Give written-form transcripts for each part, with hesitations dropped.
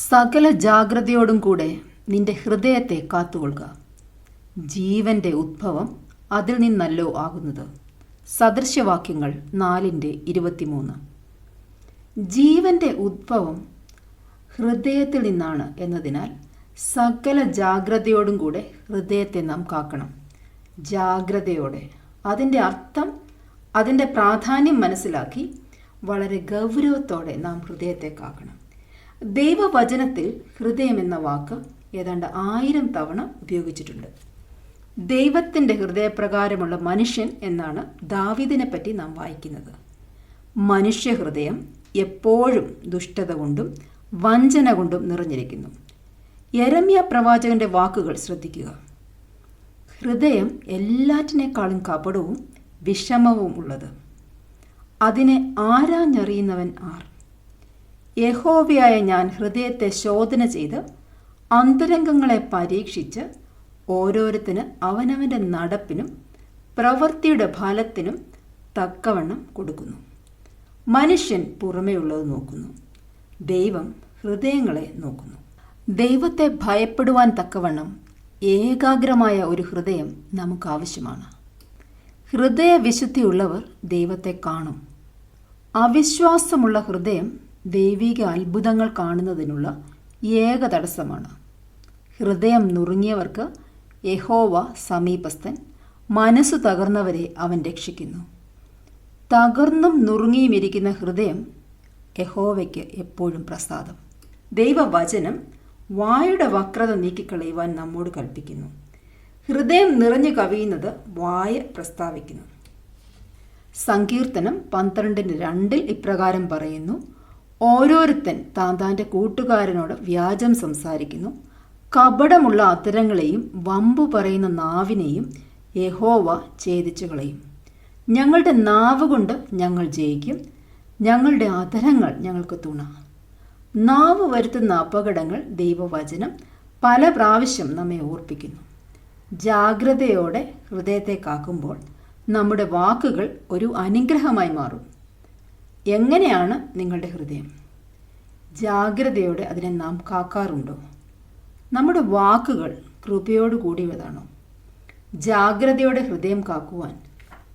സകല ജാഗ്രതയോടും കൂടെ നിന്റെ ഹൃദയത്തെ കാത്തുകൊള്ളുക. ജീവന്റെ ഉദ്ഭവം അതിൽ നിന്നല്ലോ ആകുന്നത്. സദൃശ്യവാക്യങ്ങൾ 4:23. ജീവന്റെ ഉദ്ഭവം ഹൃദയത്തിൽ നിന്നാണ് എന്നതിനാൽ സകല ജാഗ്രതയോടും കൂടെ ഹൃദയത്തെ നാം കാക്കണം. ജാഗ്രതയോടെ അതിൻ്റെ അർത്ഥം, അതിൻ്റെ പ്രാധാന്യം മനസ്സിലാക്കി വളരെ ഗൗരവത്തോടെ നാം ഹൃദയത്തെ കാക്കണം. ദൈവവചനത്തിൽ ഹൃദയം എന്ന വാക്ക് ഏതാണ്ട് 1000 തവണ ഉപയോഗിച്ചിട്ടുണ്ട്. ദൈവത്തിൻ്റെ ഹൃദയപ്രകാരമുള്ള മനുഷ്യൻ എന്നാണ് ദാവീദിനെ പറ്റി നാം വായിക്കുന്നത്. മനുഷ്യഹൃദയം എപ്പോഴും ദുഷ്ടത കൊണ്ടും വഞ്ചന കൊണ്ടും നിറഞ്ഞിരിക്കുന്നു. യെരമ്യാ പ്രവാചകന്റെ വാക്കുകൾ ശ്രദ്ധിക്കുക. ഹൃദയം എല്ലാറ്റിനേക്കാളും കപടവും വിഷമവും ഉള്ളത്. അതിനെ ആരാഞ്ഞറിയുന്നവൻ ആർ? യഹോവയായ ഞാൻ ഹൃദയത്തെ ശോധന ചെയ്ത് അന്തരംഗങ്ങളെ പരീക്ഷിച്ച് ഓരോരുത്തന് അവനവൻ്റെ നടപ്പിനും പ്രവൃത്തിയുടെ ഫലത്തിനും തക്കവണ്ണം കൊടുക്കുന്നു. മനുഷ്യൻ പുറമേയുള്ളത് നോക്കുന്നു, ദൈവം ഹൃദയങ്ങളെ നോക്കുന്നു. ദൈവത്തെ ഭയപ്പെടുവാൻ തക്കവണ്ണം ഏകാഗ്രമായ ഒരു ഹൃദയം നമുക്ക് ആവശ്യമാണ്. ഹൃദയവിശുദ്ധിയുള്ളവർ ദൈവത്തെ കാണും. അവിശ്വാസമുള്ള ഹൃദയം ദൈവിക അത്ഭുതങ്ങൾ കാണുന്നതിനുള്ള ഏക തടസ്സമാണ്. ഹൃദയം നുറുങ്ങിയവർക്ക് യഹോവ സമീപസ്ഥൻ, മനസ്സു തകർന്നവരെ അവൻ രക്ഷിക്കുന്നു. തകർന്നും നുറുങ്ങിയും ഇരിക്കുന്ന ഹൃദയം യഹോവയ്ക്ക് എപ്പോഴും പ്രസാദം. ദൈവവചനം വായുടെ വക്രത നീക്കിക്കളയുവാൻ നമ്മോട് കൽപ്പിക്കുന്നു. ഹൃദയം നിറഞ്ഞു കവിയുന്നത് വായ പ്രസ്താവിക്കുന്നു. സങ്കീർത്തനം 12:2 ഇപ്രകാരം പറയുന്നു: ഓരോരുത്തൻ താൻ്റെ കൂട്ടുകാരനോട് വ്യാജം സംസാരിക്കുന്നു. കപടമുള്ള അധരങ്ങളെയും വമ്പു പറയുന്ന നാവിനെയും യഹോവ ഛേദിച്ചു കളയും. ഞങ്ങളുടെ നാവ് കൊണ്ട് ഞങ്ങൾ ജയിക്കും, ഞങ്ങളുടെ അധരങ്ങൾ ഞങ്ങൾക്ക് തുണ. നാവ് വരുത്തുന്ന അപകടങ്ങൾ ദൈവവചനം പല പ്രാവശ്യം നമ്മെ ഓർപ്പിക്കുന്നു. ജാഗ്രതയോടെ ഹൃദയത്തെ കാക്കുമ്പോൾ നമ്മുടെ വാക്കുകൾ ഒരു അനുഗ്രഹമായി മാറും. എങ്ങനെയാണ് നിങ്ങളുടെ ഹൃദയം? ജാഗ്രതയോടെ അതിനെ നാം കാക്കാറുണ്ടോ? നമ്മുടെ വാക്കുകൾ കൃപയോടുകൂടിയതാണോ? ജാഗ്രതയോടെ ഹൃദയം കാക്കുവാൻ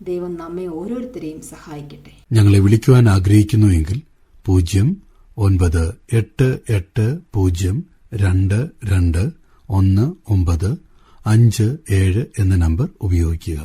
ദൈവം നമ്മെ ഓരോരുത്തരെയും സഹായിക്കട്ടെ. ഞങ്ങളെ വിളിക്കുവാൻ ആഗ്രഹിക്കുന്നുവെങ്കിൽ 09880221957 എന്ന നമ്പർ ഉപയോഗിക്കുക.